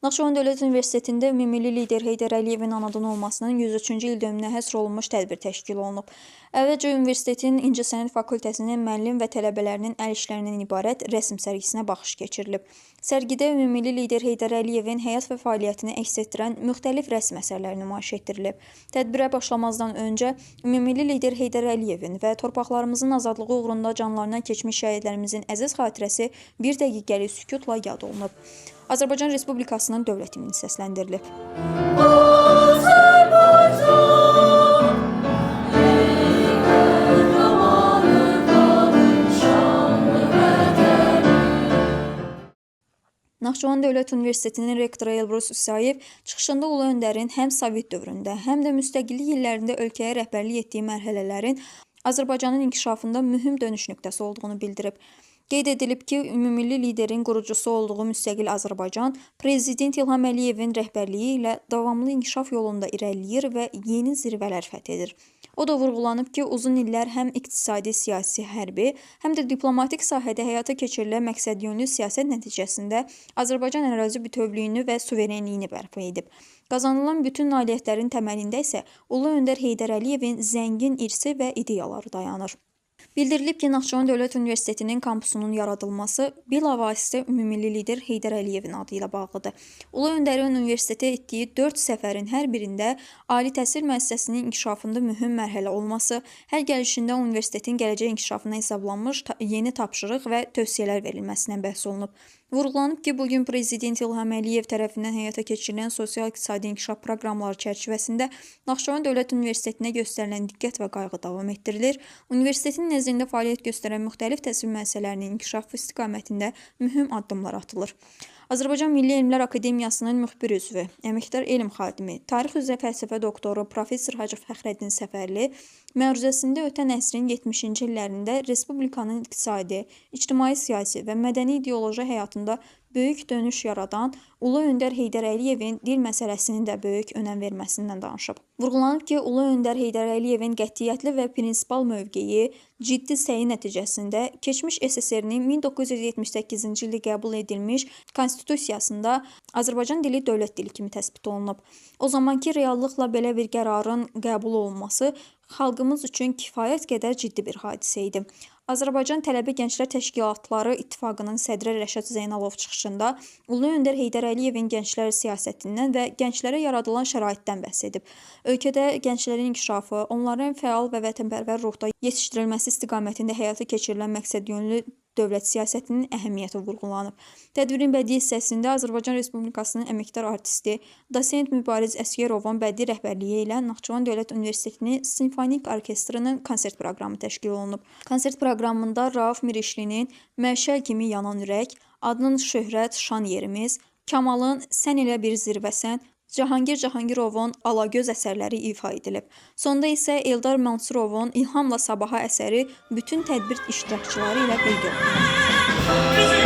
Naxçıvan Dövlət Universitetində ümummilli lider Heydər Əliyevin anadan olmasının 103-cü ildönümünə həsr olunmuş tədbir təşkil olunub. Əvvəlcə universitetin İncəsənət Fakültəsinin müəllim və tələbələrinin əl işlərindən ibarət rəsm sərgisinə baxış keçirilib. Sərgidə ümummilli lider Heydər Əliyevin həyat və fəaliyyətini əks etdirən müxtəlif rəsm əsərləri nümayiş etdirilib. Tədbirə başlamazdan öncə ümummilli lider Heydər Əliyevin və torpaqlarımızın azadlığı uğrunda canlarından keçmiş şəhidlərimizin əziz xatirəsi bir dəqiqəlik sükutla yad olunub. Azərbaycan Respublikasının dövlət himni səsləndirilib. Naxçıvan Dövlət Universitetinin rektoru Elbrus İsayev çıxışında Ulu Öndərin həm Sovet dövründə, həm də müstəqillik illərində ölkəyə rəhbərlik etdiyi mərhələlərin Azərbaycanın inkişafında mühüm dönüş nöqtəsi olduğunu bildirib. Qeyd edilib ki, ümummilli liderin qurucusu olduğu müstəqil Azərbaycan, Prezident İlham Əliyevin rəhbərliyi ilə davamlı inkişaf yolunda irəliləyir və yeni zirvələr fəth edir. O da vurğulanıb ki, uzun illər həm iqtisadi, siyasi, hərbi, həm də diplomatik sahədə həyata keçirilən məqsədyönlü siyasət nəticəsində Azərbaycan ərazi bütövlüyünü və suverenliyini bərpa edib. Qazanılan bütün nailiyyətlərin təməlində isə Ulu Öndər Heydər Əliyevin zəngin irsi və ideyaları dayanır. Bildirilib ki, Naxçıvan Dövlət Universitetinin kampusunun yaradılması bilavasitə ümummilli lider Heydər Əliyevin adı ilə bağlıdır. Ulu Öndərin universitetə etdiyi 4 səfərin hər birində ali təhsil müəssisəsinin inkişafında mühüm mərhələ olması, hər gəlişində universitetin gələcək inkişafına hesablanmış yeni tapşırıq və tövsiyələr verilməsindən bəhs olunub. Vurğulanıb ki, bugün Prezident İlham Əliyev tərəfindən həyata keçirilən sosial-iqtisadi inkişaf proqramları çərçivəsində Naxçıvan Dövlət Universitetinə göstərilən diqqət və qayğı davam etdirilir. Universitetin nəzdində fəaliyyət göstərən müxtəlif təhsil müəssisələrinin inkişafı istiqamətində mühüm addımlar atılır. Azərbaycan Milli Elmlər Akademiyasının müxbir üzvü, əməkdar elm xadimi, tarix üzrə fəlsəfə doktoru Professor Hacı Fəxrəddin Səfərli məruzəsində ötən əsrin 70-ci illərində Respublikanın iqtisadi, ictimai-siyasi və mədəni ideoloji həyatında böyük dönüş yaradan Ulu Öndər Heydər Əliyevin dil məsələsinin də böyük önəm verməsindən danışıb. Vurğulanıb ki, Ulu Öndər Heydər Əliyevin qətiyyətli və prinsipal mövqeyi, ciddi səyi nəticəsində keçmiş SSR-nin 1978-ci ildə qəbul edilmiş Konstitusiyasında Azərbaycan dili dövlət dili kimi təsbit olunub. O zamanki reallıqla belə bir qərarın qəbul olunması xalqımız üçün kifayət qədər ciddi bir hadisə idi. Azərbaycan Tələbə Gənclər Təşkilatları İttifaqının sədri Rəşad Zeynalov çıxışında Ulu Öndər Heydər Əliyevin gənclər siyasətindən və gənclərə yaradılan şəraitdən bəhs edib. Ölkədə gənclərin inkişafı, onların fəal və vətənpərvər ruhda yetişdirilməsi istiqamətində həyata keçirilən məqsədyönlü dövlət siyasətinin əhəmiyyəti vurğulanıb. Tədbirin bədii hissəsində Azərbaycan Respublikasının əməkdar artisti, dosent Mübariz Əsgərovun bədii rəhbərliyi ilə Naxçıvan Dövlət Universitetinin simfonik orkestrinin konsert proqramı təşkil olunub. Konsert proqramında Rauf Mirişlinin Məşəl kimi yanan ürək, Adının şöhrət, şan yerimiz, Kamalın Sən elə bir zirvəsən, Cahangir Cahangirovun Alagöz əsərləri ifa edilib. Sonda isə Eldar Mansurovun İlhamla Sabaha əsəri bütün tədbir iştirakçıları ilə birgə oxunub.